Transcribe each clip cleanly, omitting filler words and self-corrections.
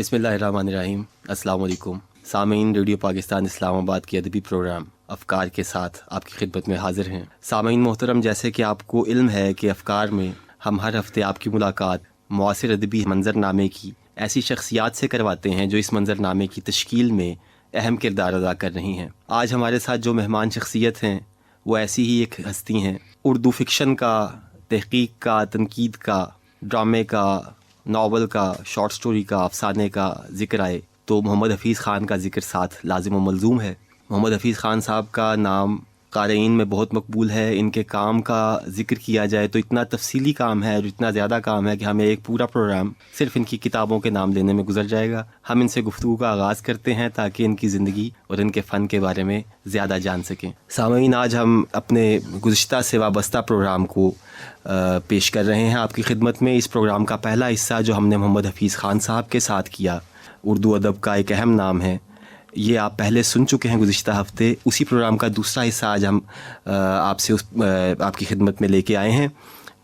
बिस्मिल्लाहिर्रहमानिर्रहीम। अस्सलाम वालेकुम सामीन, रेडियो पाकिस्तान इस्लामाबाद के अदबी प्रोग्राम अफ़कार के साथ आपकी खिदमत में हाज़िर हैं। सामीन मोहतरम, जैसे कि आपको इल्म है कि अफ़कार में हम हर हफ़्ते आपकी मुलाकात मुआसिर अदबी मंज़रनामे की ऐसी शख्सियात से करवाते हैं जो इस मंज़रनामे की तश्कील में अहम किरदार अदा कर रही हैं। आज हमारे साथ जो मेहमान शख्सियत हैं वो ऐसी ही एक हस्ती हैं। उर्दू फ़िक्शन का, तहक़ीक़ का, तनकीद का, ड्रामे का, नावल का, शॉर्ट स्टोरी का, अफसाने का ज़िक्र आए तो मोहम्मद हफ़ीज़ ख़ान का ज़िक्र साथ लाज़िम व मलज़ूम है। मोहम्मद हफ़ीज़ ख़ान साहब का नाम क़ारीन में बहुत मकबूल है। इनके काम का ज़िक्र किया जाए तो इतना तफसीली काम है और इतना ज़्यादा काम है कि हमें एक पूरा प्रोग्राम सिर्फ़ इनकी किताबों के नाम लेने में गुजर जाएगा। हम इनसे गुफ्तगू का आगाज़ करते हैं ताकि इनकी ज़िंदगी और इनके फ़न के बारे में ज़्यादा जान सकें। सामीन, आज हम अपने गुज़िश्ता से वाबस्ता प्रोग्राम को पेश कर रहे हैं आपकी खिदमत में। इस प्रोग्राम का पहला हिस्सा जो हमने मोहम्मद हफ़ीज़ ख़ान साहब के साथ किया, उर्दू अदब का एक अहम नाम है, ये आप पहले सुन चुके हैं गुज़िश्ता हफ़्ते। उसी प्रोग्राम का दूसरा हिस्सा आज हम आपसे आपकी खिदमत में लेके आए हैं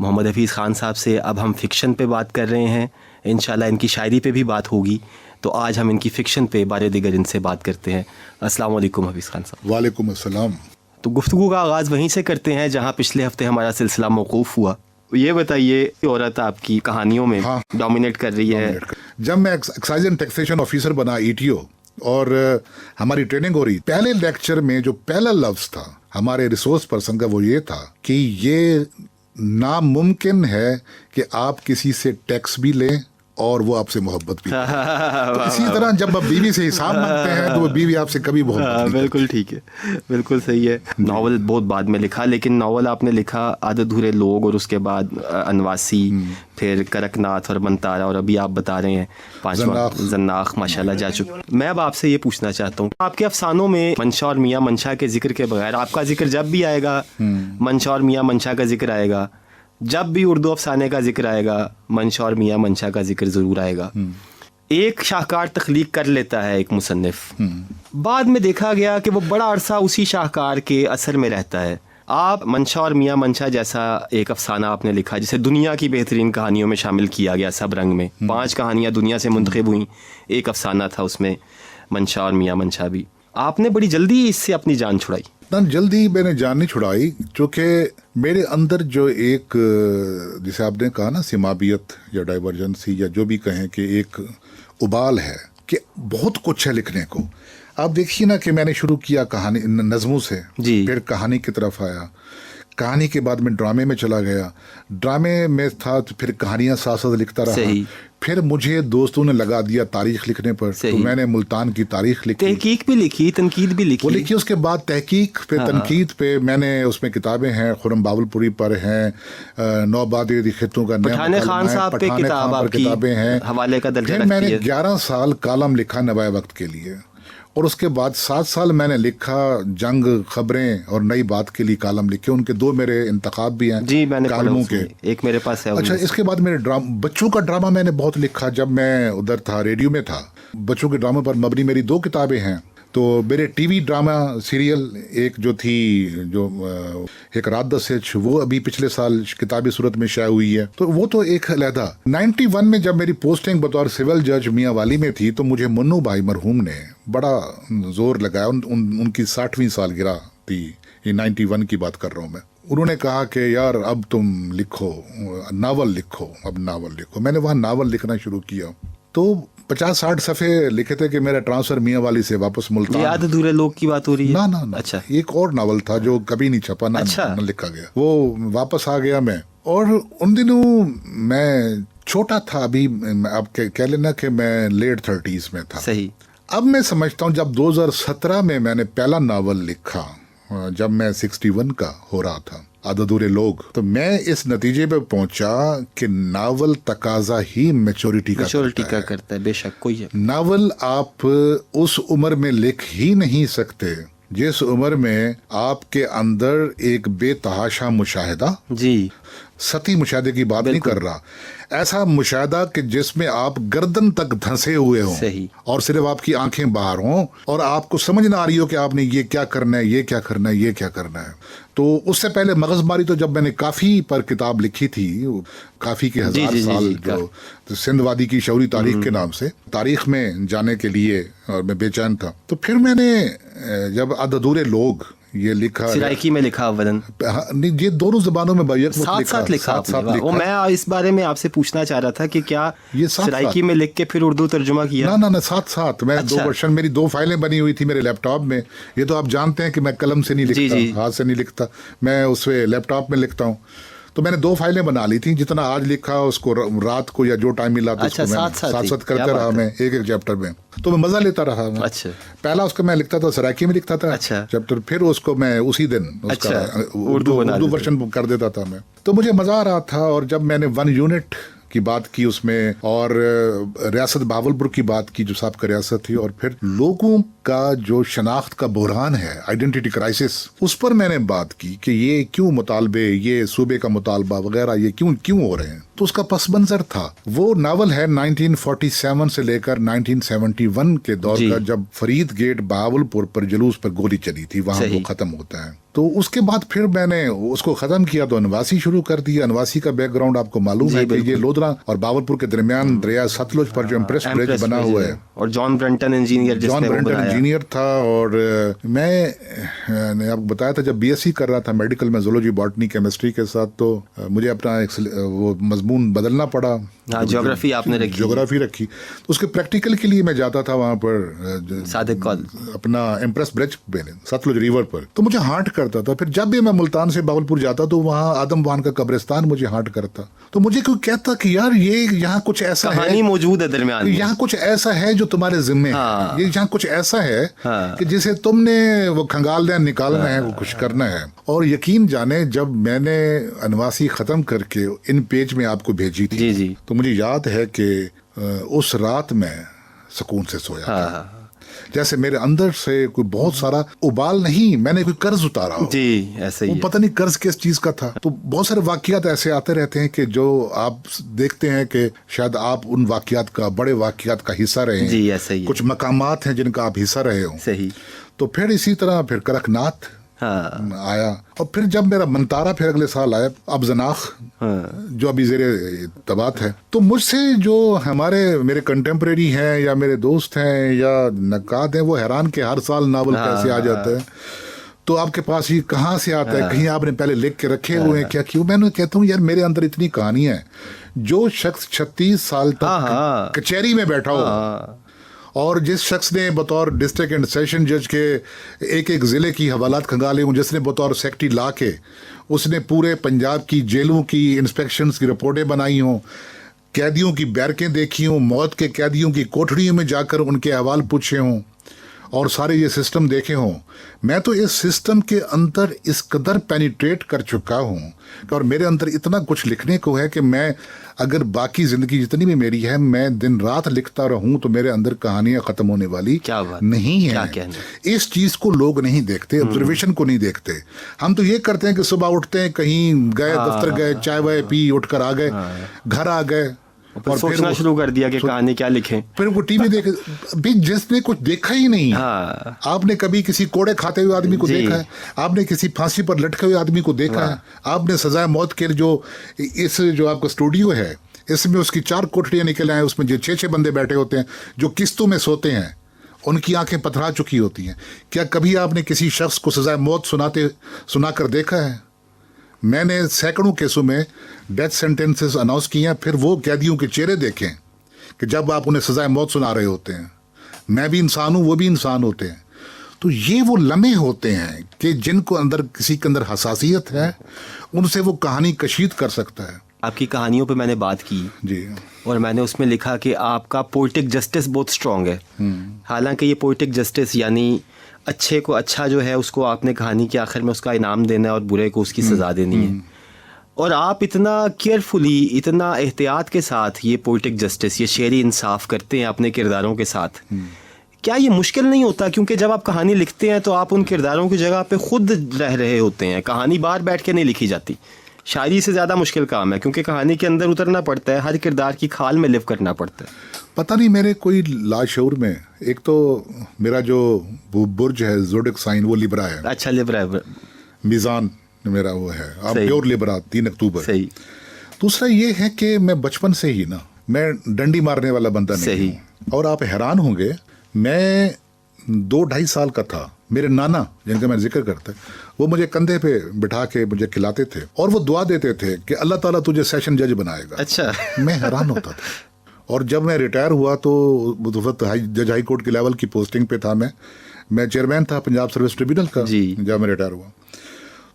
मोहम्मद हफ़ीज़ ख़ान साहब से। अब हम फ़िक्शन पे बात कर रहे हैं, इंशाल्लाह इनकी शायरी पे भी बात होगी। तो आज हम इनकी फ़िक्शन पे बारे दिगर इनसे बात करते हैं। अस्सलाम वालेकुम हफ़ीज़ ख़ान साहब। वालेकुम अस्सलाम। तो गुफ्तगू का आगाज़ वहीं से करते हैं जहाँ पिछले हफ्ते हमारा सिलसिला मौकूफ़ हुआ। ये बताइए, औरत आपकी कहानियों में डोमिनेट कर रही है। जब मैं एक्साइज एंड टैक्सेशन ऑफिसर बना ETO और हमारी ट्रेनिंग हो रही, पहले लेक्चर में जो पहला लफ्ज था हमारे रिसोर्स पर्सन का वो ये था कि ये नामुमकिन है कि आप किसी से टैक्स भी लें और वो आपसे मोहब्बत भी तो इसी तरह जब आप बीवी से हिसाब मांगते हैं तो वो बीवी आपसे कभी मोहब्बत नहीं। बिल्कुल ठीक है, बिल्कुल सही है। नावल बहुत बाद में लिखा, लेकिन नावल आपने लिखा आधे अधूरे लोग और उसके बाद अनवासी, फिर करकनाथ और मंतारा, और अभी आप बता रहे हैं पांचवा जन्नाख माशाल्लाह जा चुका। मैं अब आपसे ये पूछना चाहता हूँ, आपके अफसानों में मंशा और मियाँ मंशा के जिक्र के बगैर, आपका जिक्र जब भी आएगा मंशा और मियाँ मंशा का जिक्र आएगा, जब भी उर्दू अफसाने का जिक्र आएगा मंशा और मियाँ मंशा का जिक्र ज़रूर आएगा। एक शाहकार तख्लीक कर लेता है एक मुसन्निफ, बाद में देखा गया कि वो बड़ा अरसा उसी शाहकार के असर में रहता है। आप मंशा और मियाँ मंशा जैसा एक अफसाना आपने लिखा जिसे दुनिया की बेहतरीन कहानियों में शामिल किया गया, सब रंग में 5 कहानियाँ दुनिया से मुंतखब हुई, एक अफसाना था उसमें मंशा और मियाँ मंशा भी। आपने बड़ी जल्दी इससे अपनी जान छुड़ाई। इतना जल्दी मैंने जान नहीं छुड़ाई, चूँकि मेरे अंदर जो एक, जिसे आपने कहा ना, सिमाबियत या डाइवर्जेंसी या जो भी कहें, कि एक उबाल है कि बहुत कुछ है लिखने को। आप देखिए ना कि मैंने शुरू किया कहानी नज़मों से, फिर कहानी की तरफ आया, कहानी के बाद मैं ड्रामे में चला गया, ड्रामे में था तो फिर कहानियाँ साथ साथ लिखता रहा। फिर मुझे दोस्तों ने लगा दिया तारीख लिखने पर, तो मैंने मुल्तान की तारीख लिखी, तहकीक भी लिखी, तनकीद भी लिखी। वो लिखी, उसके बाद तहकीक पे तनकीद पे मैंने, उसमें किताबें हैं, खुरम बावलपुरी पर हैं, नौबादी खितों का, पठान खान साहब पे किताबें हैं, हवाले का दर्जा। फिर मैंने 11 साल कालम लिखा नवाए वक्त के लिए, और उसके बाद 7 साल मैंने लिखा जंग, खबरें और नई बात के लिए कालम लिखे। उनके 2 मेरे इंतखाब भी हैं जी, मैंने कालमों के, एक मेरे पास है। अच्छा, इसके बाद मेरे बच्चों का ड्रामा मैंने बहुत लिखा। जब मैं उधर था, रेडियो में था, बच्चों के ड्रामा पर मबनी मेरी 2 किताबें हैं। तो मेरे टीवी ड्रामा सीरियल एक जो थी, जो एक रात 10 वो अभी पिछले साल किताबी सूरत में शाया हुई है, तो वो तो एक अलहदा। 91 में जब मेरी पोस्टिंग बतौर सिविल जज मियाँ वाली में थी, तो मुझे मुन्नू भाई मरहूम ने बड़ा जोर लगाया। उनकी 60वीं सालगिरह थी, ये 91 की बात कर रहा हूँ मैं। उन्होंने कहा कि यार अब तुम लिखो, नावल लिखो, अब नावल लिखो। मैंने वहाँ नावल लिखना शुरू किया, तो 50-60 सफ़े लिखे थे कि मेरा ट्रांसफर मियाँ वाली से वापस मुल्तान। याद अधूरे लोग की बात हो रही है? ना। अच्छा, एक और नावल था जो कभी नहीं छपा, ना लिखा गया, वो वापस आ गया मैं। और उन दिनों मैं छोटा था, अभी आप कह लेना कि मैं लेट 30s में था। सही। अब मैं समझता हूँ जब 2017 में मैंने पहला नावल लिखा, जब मैं 61 का हो रहा था, अधूरे लोग, तो मैं इस नतीजे पे पहुंचा कि नावल तकाजा ही मैच्योरिटी का करता है। बेशक कोई है, नावल आप उस उम्र में लिख ही नहीं सकते जिस उम्र में आपके अंदर एक बेतहाशा मुशाहिदा, जी, सती मुशाहदे की बात नहीं कर रहा, ऐसा मुशाहदा कि जिसमें आप गर्दन तक धंसे हुए हों सही। और सिर्फ आपकी आंखें बाहर हों और आपको समझ ना आ रही हो कि आपने ये क्या करना है, ये क्या करना है, ये क्या करना है। तो उससे पहले मगजमारी तो जब मैंने काफ़ी पर किताब लिखी थी, काफ़ी के हजार साल जो तो सिंधवादी की शौरी तारीख के नाम से तारीख में जाने के लिए, और मैं बेचैन था। तो फिर मैंने जब अधूरे लोग ये लिखा, सिराइकी में लिखा वदन, नहीं ये दोनों जबानों में साथ लिखा। वो मैं इस बारे में आपसे पूछना चाह रहा था कि क्या ये सिराइकी में लिख के फिर उर्दू तर्जुमा किया? ना साथ मैं अच्छा। 2 वर्षन मेरी 2 फाइलें बनी हुई थी मेरे लैपटॉप में। ये तो आप जानते हैं कि मैं कलम से नहीं लिखता, हाथ से नहीं लिखता, मैं उसमें लैपटॉप में लिखता हूँ। तो मैंने 2 फाइलें बना ली थी, जितना आज लिखा उसको रात को या जो टाइम मिला था उसको मैं साथ करते रहा, मैं एक चैप्टर में, तो मैं मजा लेता रहा मैं। अच्छा। पहला उसका मैं लिखता था, सराइकी में लिखता था चैप्टर, फिर उसको मैं उसी दिन उसका उर्दू वर्जन कर देता था मैं। तो मुझे मजा आ रहा था। और जब मैंने 1 यूनिट की बात की उसमें, और रियासत बहावलपुर की बात की जो साबका रियासत थी, और फिर लोगों का जो शनाख्त का बहरान है, आइडेंटिटी क्राइसिस, उस पर मैंने बात की कि ये क्यों मुतालबे, ये सूबे का मुतालबा वगैरह ये क्यों हो रहे हैं। तो उसका पस मंजर था, वो नावल है 1947 से लेकर 1971 के दौर का, जब फरीद गेट बहावलपुर पर जुलूस पर गोली चली थी, वहां वो खत्म होता है। तो उसके बाद फिर मैंने उसको खत्म किया तो अनवासी शुरू कर दिया। अनवासी का बैकग्राउंड आपको मालूम है कि ये लोधरा और बहावलपुर के दरमियान दरिया सतलुज पर जो इम्प्रेस ब्रिज बना हुआ है, और जॉन ब्रंटन इंजीनियर था। और मैंने आपको बताया था जब बीएससी कर रहा था मेडिकल में, जूलॉजी, बॉटनी, केमिस्ट्री के साथ, तो मुझे अपना वो मजमून बदलना पड़ा। ज्योग्राफी आपने रखी? ज्योग्राफी रखी। तो उसके प्रैक्टिकल के लिए मैं जाता था वहाँ पर सादिक कॉल अपना इम्प्रेस ब्रिज पे सतलुज रिवर पर, तो मुझे हार्ट करता था। फिर जब भी मैं मुल्तान से बहावलपुर जाता तो वहाँ आदम वान का कब्रिस्तान मुझे हार्ट करता। तो मुझे कोई कहता कि यार ये यहाँ कुछ ऐसा कहानी मौजूद है दरमियान, यहाँ कुछ ऐसा है जो तुम्हारे जिम्मे है, ये यहाँ कुछ ऐसा है कि जिसे तुमने वो खंगालना है, निकालना है, वो कुछ करना है। और यकीन जाने जब मैंने अनवासी खत्म करके इन पेज में आपको भेजी थी, तो मुझे याद है कि उस रात में सुकून से सोया था, जैसे मेरे अंदर से कोई बहुत सारा उबाल नहीं, मैंने कोई कर्ज उतारा हो। जी, ऐसे ही। वो पता नहीं कर्ज किस चीज का था। तो बहुत सारे वाकयात ऐसे आते रहते हैं कि जो आप देखते हैं कि शायद आप उन वाकयात का, बड़े वाकयात का हिस्सा रहे हैं। जी, ऐसे ही। कुछ मकामात हैं जिनका आप हिस्सा रहे हो। सही। तो फिर इसी तरह फिर करकनाथ आया, और फिर जब मेरा मंतारा फिर अगले साल आया, अब जनाख जो अभी ज़ेरे तबात है। तो मुझसे जो मेरे कंटेम्प्रेरी हैं या मेरे दोस्त हैं या नक्काद हैं, वो हैरान के हर साल नावल कैसे आ जाता है, तो आपके पास ये कहाँ से आता है, कहीं आपने पहले लिख के रखे हुए हैं क्या? क्यों? मैं कहता हूँ यार मेरे अंदर इतनी कहानी है। जो शख्स 36 साल तक कचहरी में बैठा हो, और जिस शख्स ने बतौर डिस्ट्रिक्ट एंड सेशन जज के एक ज़िले की हवालात खंगाले हों, जिसने बतौर सेक्रेटरी ला के उसने पूरे पंजाब की जेलों की इंस्पेक्शंस की रिपोर्टें बनाई हों, कैदियों की बैरकें देखी हों, मौत के कैदियों की कोठरियों में जाकर उनके अहवाल पूछे हों, और सारे ये सिस्टम देखे हों। मैं तो इस सिस्टम के अंदर इस कदर पेनिट्रेट कर चुका हूँ, और मेरे अंदर इतना कुछ लिखने को है कि मैं अगर बाकी ज़िंदगी जितनी भी मेरी है, मैं दिन रात लिखता रहूँ तो मेरे अंदर कहानियाँ ख़त्म होने वाली नहीं है। इस चीज़ को लोग नहीं देखते, ऑब्जर्वेशन को नहीं देखते। हम तो ये करते हैं कि सुबह उठते हैं, कहीं गए, दफ्तर गए, चाय वाय पी, उठ कर आ गए, घर आ गए, और सोचना शुरू कर दिया कि कहानी क्या लिखें। फिर वो टीवी देखे भी, जिसने कुछ देखा ही नहीं। आपने कभी किसी कोड़े खाते हुए आदमी को देखा है? आपने किसी फांसी पर लटके हुए आदमी को देखा है? आपने सजाए मौत के जो आपका स्टूडियो है, इसमें उसकी 4 कोठरियां निकल आए, उसमें जो 6-6 बंदे बैठे होते हैं, जो किस्तों में सोते हैं, उनकी आंखें पथरा चुकी होती हैं। क्या कभी आपने किसी शख्स को सजाए मौत सुनाकर देखा है? मैंने सैकड़ों केसों में डेथ सेंटेंसेस अनाउंस किए हैं, फिर वो कैदियों के चेहरे देखें कि जब आप उन्हें सजाए मौत सुना रहे होते हैं। मैं भी इंसान हूँ, वो भी इंसान होते हैं। तो ये वो लम्हे होते हैं कि जिनको अंदर किसी के अंदर हसासियत है, उनसे वो कहानी कशीद कर सकता है। आपकी कहानियों पे मैंने बात की जी, और मैंने उसमें लिखा कि आपका पोइटिक जस्टिस बहुत स्ट्रॉन्ग है। हालांकि ये पोइटिक जस्टिस यानी अच्छे को अच्छा जो है उसको आपने कहानी के आखिर में उसका इनाम देना है और बुरे को उसकी सज़ा देनी है। और आप इतना केयरफुली, इतना एहतियात के साथ ये पोइटिक जस्टिस, ये शेरी इंसाफ करते हैं अपने किरदारों के साथ। क्या ये मुश्किल नहीं होता? क्योंकि जब आप कहानी लिखते हैं तो आप उन किरदारों की जगह पे खुद रह रहे होते हैं। कहानी बाहर बैठ के नहीं लिखी जाती, शायरी से ज़्यादा मुश्किल काम है, क्योंकि कहानी के अंदर उतरना पड़ता है, हर किरदार की खाल में लिव करना पड़ता है। पता नहीं मेरे कोई लाशऊर में, एक तो मेरा जो बुर्ज है ज़ोडिक साइन वो लिब्रा है। अच्छा, लिब्रा है। मीज़ान मेरा वो है, अब प्योर लिब्रा 3 अक्टूबर। सही। दूसरा ये है कि मैं बचपन से ही ना, मैं डंडी मारने वाला बंदा नहीं हूँ। और आप हैरान होंगे, मैं 2-2.5 साल का था, मेरे नाना जिनका मैं जिक्र करता वो मुझे कंधे पे बिठा के मुझे खिलाते थे और वो दुआ देते थे कि अल्लाह ताला तुझे सेशन जज बनाएगा। अच्छा। मैं हैरान होता था। और जब मैं रिटायर हुआ तो उस वक्त जज हाई कोर्ट के लेवल की पोस्टिंग पे था, मैं चेयरमैन था पंजाब सर्विस ट्रिब्यूनल का जब मैं रिटायर हुआ।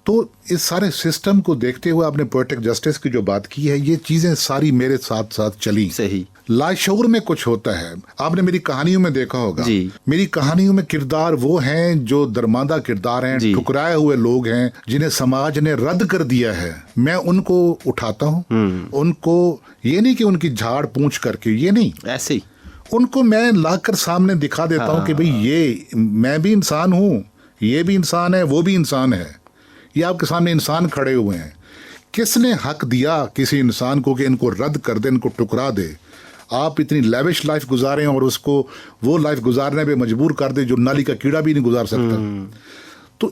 तो इस सारे सिस्टम को देखते हुए आपने पोएटिक जस्टिस की जो बात की है, ये चीज़ें सारी मेरे साथ साथ चली। सही। लाशऊर में कुछ होता है, आपने मेरी कहानियों में देखा होगा, मेरी कहानियों में किरदार वो हैं जो दरमांदा किरदार हैं, ठुकराए हुए लोग हैं जिन्हें समाज ने रद्द कर दिया है। मैं उनको उठाता हूँ, उनको ये नहीं कि उनकी झाड़ पूंछ करके, ये नहीं, ऐसे ही उनको मैं लाकर सामने दिखा देता हूँ कि भाई ये मैं भी इंसान हूँ, ये भी इंसान है, वो भी इंसान है। ये आपके सामने इंसान खड़े हुए हैं। किसने हक दिया किसी इंसान को कि इनको रद्द कर दे, इनको टुकरा दे? आप इतनी लेविश लाइफ गुजारें और उसको वो लाइफ गुजारने पे मजबूर कर दे जो नाली का कीड़ा भी नहीं गुजार सकता। तो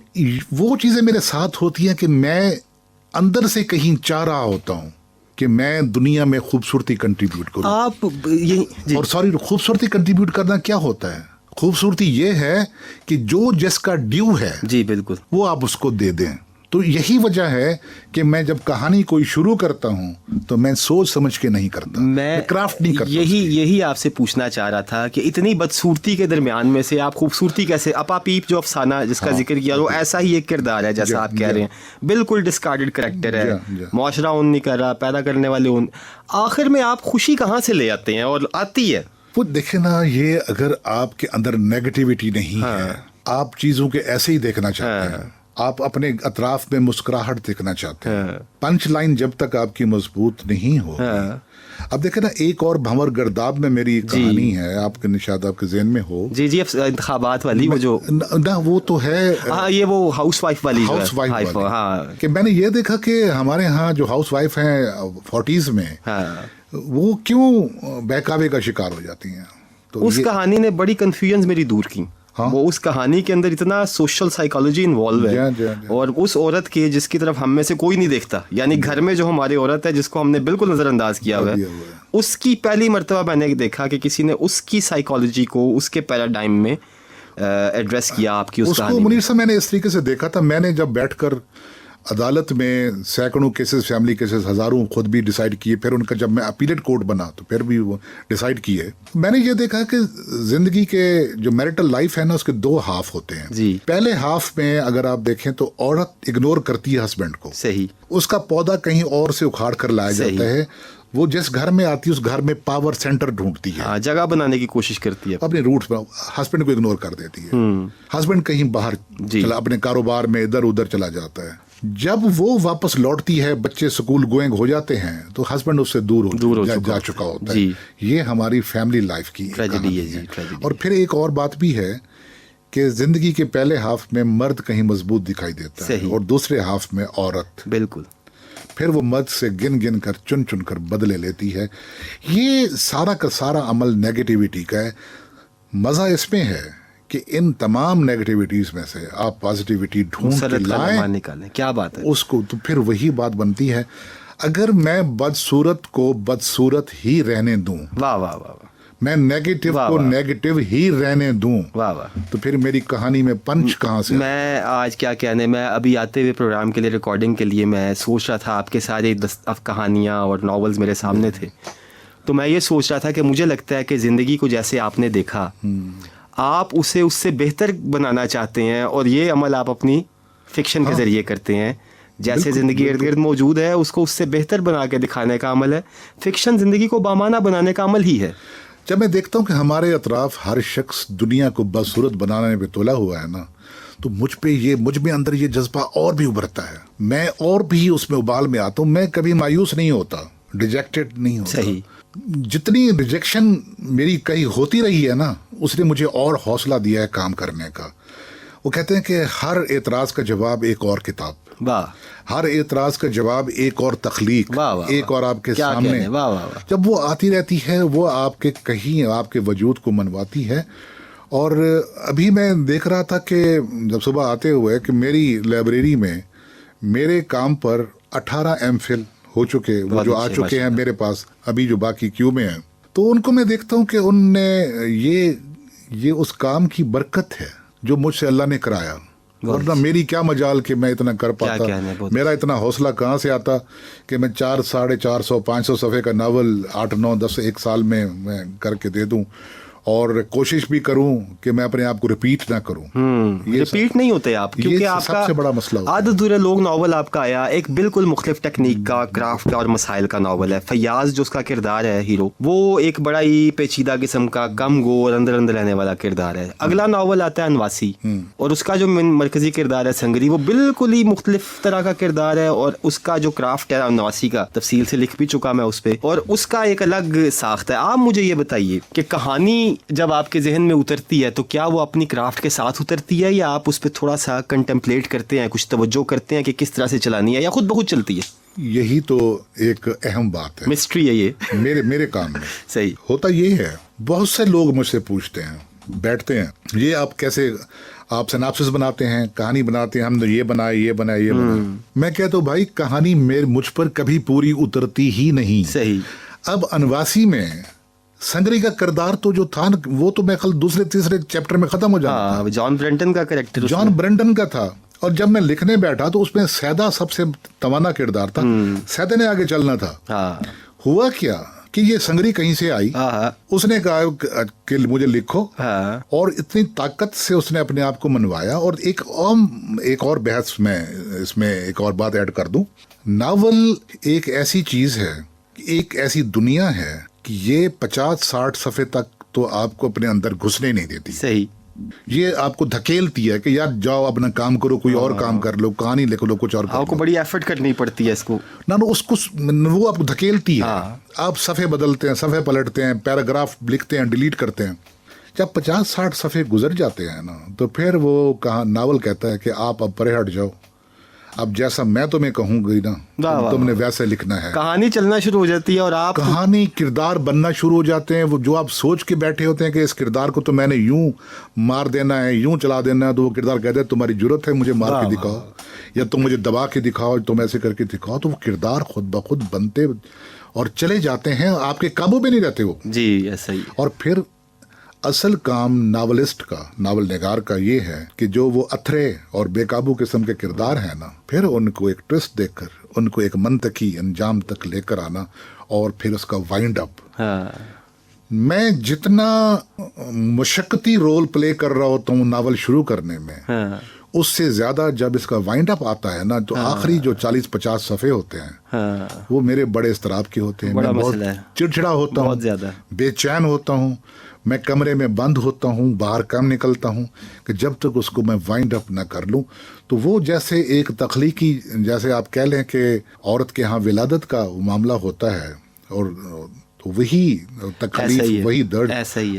वो चीज़ें मेरे साथ होती हैं कि मैं अंदर से कहीं चाह रहा होता हूँ कि मैं दुनिया में खूबसूरती कंट्रीब्यूट करूँ। आप ये और सॉरी, खूबसूरती कंट्रीब्यूट करना क्या होता है? खूबसूरती ये है कि जो जिसका ड्यू है, जी बिल्कुल, वो आप उसको दे दें। तो यही वजह है कि मैं जब कहानी कोई शुरू करता हूं तो मैं सोच समझ के नहीं करता, मैं क्राफ्ट नहीं करता। यही आपसे पूछना चाह रहा था कि इतनी बदसूरती के दरमियान में से आप खूबसूरती कैसे, अपा पीप जो अफसाना जिसका जिक्र किया, वो ऐसा ही एक किरदार है जैसा आप कह रहे हैं, बिल्कुल डिस्कार्डेड करैक्टर है, मुआशरा उन नहीं कर रहा, पैदा करने वाले उन, आखिर में आप खुशी कहाँ से ले आते हैं और आती है? वो देखे ना, ये अगर आपके अंदर नेगेटिविटी नहीं है, आप चीजों के ऐसे ही देखना चाहते हैं, आप अपने अतराफ में मुस्कुराहट देखना चाहते हैं, पंच लाइन जब तक आपकी मजबूत नहीं हो। अब देखे ना, एक और भंवर गर्दाब में मेरी कहानी है, आपके निशाद आपके ज़हन में हो। जी इंतखाबात वाली वो जो ना, वो तो है, ये वो हाउस वाइफ वाली, हाँ, कि मैंने ये देखा कि हमारे यहाँ जो हाउस वाइफ हैं 40s में, वो क्यों बहकावे का शिकार हो जाती हैं। तो उस कहानी ने बड़ी कंफ्यूजन मेरी दूर की। वो उस कहानी के अंदर इतना सोशल साइकोलॉजी इन्वॉल्व है, और उस औरत के जिसकी तरफ हम में से कोई नहीं देखता, यानी घर में जो हमारी औरत है जिसको हमने बिल्कुल नजरअंदाज किया हुआ है, उसकी पहली मर्तबा मैंने देखा कि किसी ने उसकी साइकोलॉजी को उसके पैराडाइम में एड्रेस किया आपकी उस कहानी में। मुनीर साहब, मैंने इस तरीके से देखा था, मैंने जब बैठकर अदालत में सैकड़ों केसेस, फैमिली केसेस, हज़ारों खुद भी डिसाइड किए, फिर उनका जब मैं अपीलेट कोर्ट बना तो फिर भी वो डिसाइड किए। मैंने ये देखा कि ज़िंदगी के जो मैरिटल लाइफ है ना, उसके 2 हाफ होते हैं। पहले हाफ में अगर आप देखें तो औरत इग्नोर करती है हस्बैंड को, सही, उसका पौधा कहीं और से उखाड़ कर लाया जाता है, वो जिस घर में आती है उस घर में पावर सेंटर ढूंढती है, जगह बनाने की कोशिश करती है, अपने रूट्स पर हस्बैंड को इग्नोर कर देती है। हस्बैंड कहीं बाहर चला, अपने कारोबार में इधर उधर चला जाता है। जब वो वापस लौटती है, बच्चे स्कूल गोइंग हो जाते हैं, तो हस्बैंड उससे दूर हो जा चुका होता है। ये हमारी फैमिली लाइफ की ट्रेजेडी है जी। और फिर एक और बात भी है कि जिंदगी के पहले हाफ में मर्द कहीं मजबूत दिखाई देता है और दूसरे हाफ में औरत, बिल्कुल, फिर वो मर्द से गिन गिन कर, चुन चुन कर बदले लेती है। ये सारा का सारा अमल नेगेटिविटी का है। मजा इसमें है कि इन तमाम नेगेटिविटीज में से आप पॉजिटिविटी ढूंढ के लाएं, निकालें, क्या बात है उसको, तो फिर वही बात बनती है। अगर मैं बदसूरत को बदसूरत ही रहने दूं, वाह वाह वाह, मैं नेगेटिव को नेगेटिव ही रहने दूं, वाह वाह, तो फिर मेरी कहानी में पंच कहाँ से? मैं आज क्या कहने, मैं अभी आते हुए प्रोग्राम के लिए, रिकॉर्डिंग के लिए, मैं सोच रहा था, आपके सारे कहानियाँ और नॉवेल्स मेरे सामने थे, तो मैं ये सोच रहा था कि मुझे लगता है कि ज़िंदगी को जैसे आपने देखा, आप उसे उससे बेहतर बनाना चाहते हैं, और ये अमल आप अपनी फिक्शन के ज़रिए करते हैं। जैसे ज़िंदगी इर्द गिर्द मौजूद है, उसको उससे बेहतर बना के दिखाने का अमल है। फिक्शन ज़िंदगी को बामाना बनाने का अमल ही है। जब मैं देखता हूँ कि हमारे अतराफ हर शख्स दुनिया को बदसूरत बनाने पे तुला हुआ है ना, तो मुझ में अंदर ये जज्बा और भी उभरता है, मैं और भी उसमें उबाल में आता हूँ। मैं कभी मायूस नहीं होता, डिजेक्टेड नहीं होता। सही, जितनी रिजेक्शन मेरी कहीं होती रही है ना, उसने मुझे और हौसला दिया है काम करने का। वो कहते हैं कि हर एतराज़ का जवाब एक और किताब। वाह हर एतराज का जवाब एक और तख्लीक, वाह, वाह, एक और आपके क्या सामने। कहने, वाह वाह वाह। जब वो आती रहती है वो आपके कहीं आपके वजूद को मनवाती है। और अभी मैं देख रहा था कि जब सुबह आते हुए कि मेरी लाइब्रेरी में मेरे काम पर 18 एमफिल हो चुके, वो बहुत जो आ अच्छे, चुके हैं माशाल्लाह। मेरे पास, अभी जो बाकी क्यू में हैं, तो उनको मैं देखता हूँ कि उनने ये उस काम की बरकत है जो मुझसे अल्लाह ने कराया, वरना मेरी क्या मजाल कि मैं इतना कर क्या पाता। कहने, बहुत मेरा इतना हौसला कहाँ से आता कि मैं 400, 450, 500 सफ़े का नावल 8, 9, 10 एक साल में मैं करके दे दूं, और कोशिश भी करूं कि मैं अपने आप को रिपीट ना करूं। ये रिपीट नहीं होते आप, ये क्योंकि आपका सबसे बड़ा मसला होता है। आदत दूर लोग नावल आपका आया एक बिल्कुल मुख्तलिफ टेक्निक का, क्राफ्ट का और मसाइल का नावल है। फयाज जो उसका किरदार है हीरो, वो एक बड़ा ही पेचीदा किस्म का कम गो और अंदर अंदर रहने वाला किरदार है। अगला नावल आता है अनवासी, और उसका जो मरकजी किरदार है संगरी, वो बिल्कुल ही मुख्तलिफ तरह का किरदार है, और उसका जो क्राफ्ट है अनवासी का तफसील से लिख भी चुका मैं उस पर, और उसका एक अलग साख्त है। आप मुझे ये बताइए कि कहानी जब आपके जहन में उतरती है तो क्या वो अपनी क्राफ्ट के साथ उतरती है, या आप उस पर थोड़ा सा कंटेम्पलेट करते हैं, कुछ तवज्जो करते हैं कि किस तरह से चलानी है, या खुद ब खुद चलती है? यही तो एक अहम बात है, मिस्ट्री है ये। मेरे काम में। सही। होता ये है, बहुत से लोग मुझसे पूछते हैं, बैठते हैं, ये आप कैसे, आप सिनाप्सिस बनाते हैं, कहानी बनाते हैं, हमने ये बनाया ये बनाया ये बनाया। मैं कहता हूँ भाई कहानी मुझ पर कभी पूरी उतरती ही नहीं। सही। अब अनवासी में संगरी का किरदार तो जो था वो तो मैं कल दूसरे तीसरे चैप्टर में खत्म हो जाता हाँ, जॉन ब्रेंटन का कैरेक्टर, जॉन ब्रेंटन का था। और जब मैं लिखने बैठा तो उसमें सैदा सबसे तवाना किरदार था, सैदा ने आगे चलना था। हाँ हुआ क्या कि ये संगरी कहीं से आई, हाँ उसने कहा कि मुझे लिखो, हाँ, और इतनी ताकत से उसने अपने आप को मनवाया। और एक और बहस में इसमें एक और बात ऐड कर दूं, नावल एक ऐसी चीज है, एक ऐसी दुनिया है कि ये 50-60 सफ़े तक तो आपको अपने अंदर घुसने नहीं देती। सही। ये आपको धकेलती है कि यार जाओ अपना काम करो, कोई और काम कर लो, कहानी लिख लो, कुछ और कर आपको लो। बड़ी एफर्ट करनी पड़ती है इसको। ना उसको वो आपको धकेलती है। हाँ। आप सफ़े बदलते हैं, सफ़े पलटते हैं, पैराग्राफ लिखते हैं, डिलीट करते हैं। जब 50-60 सफ़े गुजर जाते हैं ना, तो फिर वो नावल कहता है कि आप अब परे हट जाओ, अब जैसा मैं तुम्हें कहूंगी ना तुमने वैसे लिखना है। कहानी चलना शुरू हो जाती है और आप कहानी किरदार बनना शुरू हो जाते हैं। वो जो आप सोच के बैठे होते हैं कि इस किरदार को तो मैंने यूं मार देना है, यूं चला देना है, तो वो किरदार कहता है तुम्हारी जरूरत है मुझे मार के दिखाओ, या तुम मुझे दबा के दिखाओ, तुम ऐसे करके दिखाओ। तो वो किरदार खुद ब खुद बनते और चले जाते हैं, आपके काबू में नहीं रहते वो। जी ऐसा ही। और फिर असल काम नावलिस्ट का, नावल निगार का ये है कि जो वो अथरे और बेकाबू किस्म के किरदार हैं ना, फिर उनको एक ट्विस्ट देकर उनको एक मंतकी अंजाम तक लेकर आना, और फिर उसका वाइंड अप। हाँ। मैं जितना मुशक्कती रोल प्ले कर रहा होता हूँ नावल शुरू करने में, हाँ। उससे ज्यादा जब इसका वाइंड अप आता है ना, तो आखिरी जो 40-50 सफ़े होते हैं, हाँ। वो मेरे बड़े इस्तराब के होते हैं। बड़ा मैं बहुत मसला है। चिड़चिड़ा होता हूँ, बहुत ज्यादा बेचैन होता हूँ, मैं कमरे में बंद होता हूँ, बाहर कम निकलता हूँ, कि जब तक उसको मैं वाइंड अप ना कर लूँ। तो वो जैसे एक तख्लीकी, जैसे आप कह लें कि औरत के यहाँ विलादत का मामला होता है, और तो वही तकलीफ, वही दर्द,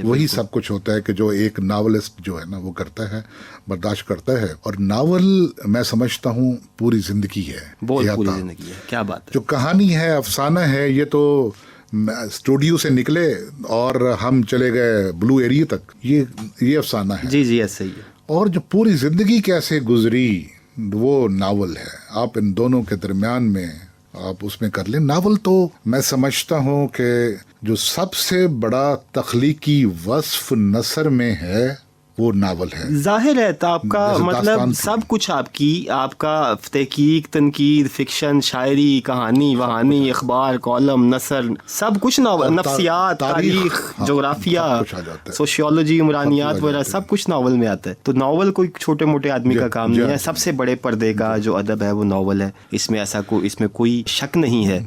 वही सब कुछ होता है कि जो एक नावलिस्ट जो है ना वो करता है, बर्दाश्त करता है। और नावल मैं समझता हूँ पूरी जिंदगी है, पूरी जिंदगी है। क्या बात है। जो कहानी है, अफसाना है, ये तो स्टूडियो से निकले और हम चले गए ब्लू एरिया तक, ये अफसाना है। जी जी ऐसे ही है। और जो पूरी जिंदगी कैसे गुजरी वो नावल है। आप इन दोनों के दरमियान में आप उसमें कर लें। नावल तो मैं समझता हूँ कि जो सबसे बड़ा तख्लीकी वस्फ नसर में है वो नावल है। जाहिर है तो आपका मतलब सब कुछ आपका तहकीक, तनकीद, फिक्शन, शायरी, कहानी वहानी, अखबार, कॉलम, नसर, सब कुछ नावल, नफ्सियात, तारीख, जोग्राफिया, सोशियोलॉजी, उमरानियात वगैरह सब कुछ नावल में आता है। तो नावल कोई छोटे मोटे आदमी का काम नहीं है। सबसे बड़े पर्दे का जो अदब है वो नावल है, इसमें कोई शक नहीं है।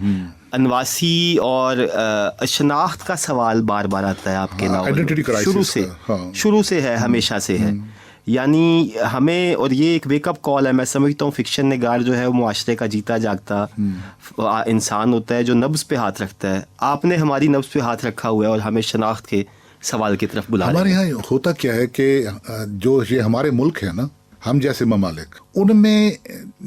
अनवासी और शनाख्त का सवाल बार बार आता है आपके नावल, शुरू से है, हमेशा से है। यानी हमें, और ये एक वेकअप कॉल है, मैं समझता हूँ फिक्शन निगार जो है वो मुआशरे का जीता जागता इंसान होता है जो नब्ज पे हाथ रखता है। आपने हमारी नब्ज पे हाथ रखा हुआ है और हमें शनाख्त के सवाल की तरफ बुला रहे हैं। हमारे यहाँ होता क्या है कि जो ये हमारे मुल्क है ना, हम जैसे ममालिक, उनमें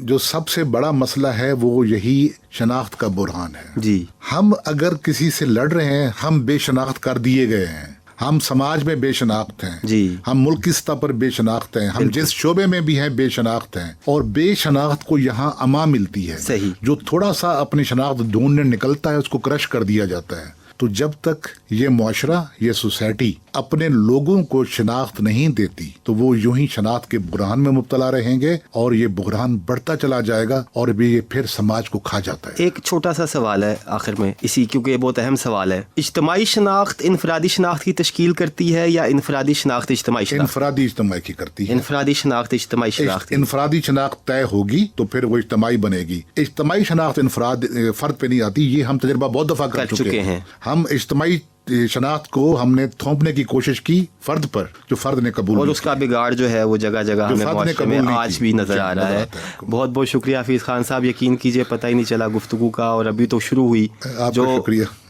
जो सबसे बड़ा मसला है वो यही शनाख्त का बुरहान है। जी। हम अगर किसी से लड़ रहे हैं, हम बेशनाख्त कर दिए गए हैं, हम समाज में बेशनाख्त हैं जी। हम मुल्क की सतह पर बेशनाख्त हैं, हम जिस शोबे में भी हैं बेशनाख्त हैं, और बेशनाख्त को यहाँ अमा मिलती है। सही। जो थोड़ा सा अपनी शनाख्त ढूंढने निकलता है उसको क्रश कर दिया जाता है। तो जब तक ये मुआशरा, ये सोसाइटी अपने लोगों को शनाख्त नहीं देती तो वो यूं ही शनाख्त के बुरहान में मुब्तला रहेंगे और ये बुरहान बढ़ता चला जाएगा और भी ये फिर समाज को खा जाता है। एक छोटा सा सवाल है आखिर में इसी, क्योंकि ये बहुत अहम सवाल है। इज्तिमाई शनाख्त इनफरादी शनाख्त की तश्कील करती है या इनफरादी शनाख्त इज्तिमाई शनाख्त? इनफरादी इज्तिमाई की करती है। इनफरादी शनाख्त इज्तिमाई शनाख्त। इनफरादी शनाख्त तय होगी तो फिर वो इज्तिमाई बनेगी। इज्तिमाई शनाख्त इनफराद फर्द पे नहीं आती। ये हम तजुर्बा बहुत दफा कर चुके हैं। हम इज्तिमाई शनाख्त को हमने थोपने की कोशिश की फर्द पर, जो फर्द ने कबूल, और उसका बिगाड़ जो है वो जगह जगह हमें मुआशरे में आज भी नजर आ रहा है। बहुत बहुत शुक्रिया हफीज खान साहब, यकीन कीजिए पता ही नहीं चला गुफ्तगू का, और अभी तो शुरू हुई।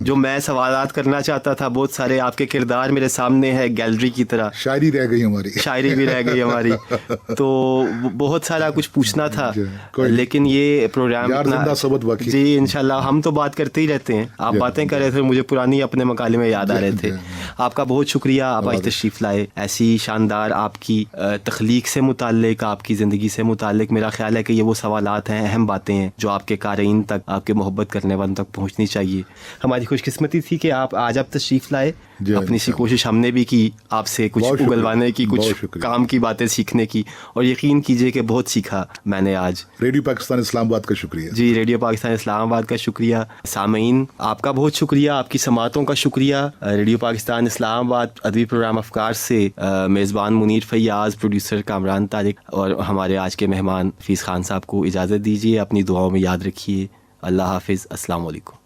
जो मैं सवालात करना चाहता था, बहुत सारे आपके किरदार मेरे सामने है गैलरी की तरह। शायरी रह गई हमारी, शायरी भी रह गई हमारी। तो बहुत सारा कुछ पूछना था, लेकिन ये प्रोग्राम जी इंशाल्लाह हम तो बात करते ही रहते हैं। आप बातें कर रहे थे, मुझे पुरानी अपने मकाले में याद आ रहे थे। आपका बहुत शुक्रिया, आप आज तशरीफ लाए। ऐसी शानदार आपकी तख्लीक से मुताल्लिक, आपकी ज़िंदगी से मुताल्लिक मेरा ख्याल है कि ये वो सवालात हैं, अहम बातें हैं जो आपके क़ारीन तक, आपके मोहब्बत करने वालों तक पहुँचनी चाहिए। हमारी खुशकिस्मती थी कि आप आज तशरीफ लाए। अपनी सी कोशिश हमने भी की आपसे कुछ उगलवाने की, कुछ काम की बातें सीखने की, और यकीन कीजिए कि बहुत सीखा मैंने आज। रेडियो पाकिस्तान इस्लामाबाद का शुक्रिया। जी, रेडियो पाकिस्तान इस्लामाबाद का शुक्रिया। सामीन आपका बहुत शुक्रिया, आपकी समातों का शुक्रिया। रेडियो पाकिस्तान इस्लामाबाद अदबी प्रोग्राम अफकार से मेज़बान मुनीर फैयाज, प्रोड्यूसर कामरान तारिक और हमारे आज के मेहमान हफीज़ खान साहब को इजाज़त दीजिए। अपनी दुआओं में याद रखिए। अल्लाह हाफिज़। अस्सलाम वालेकुम।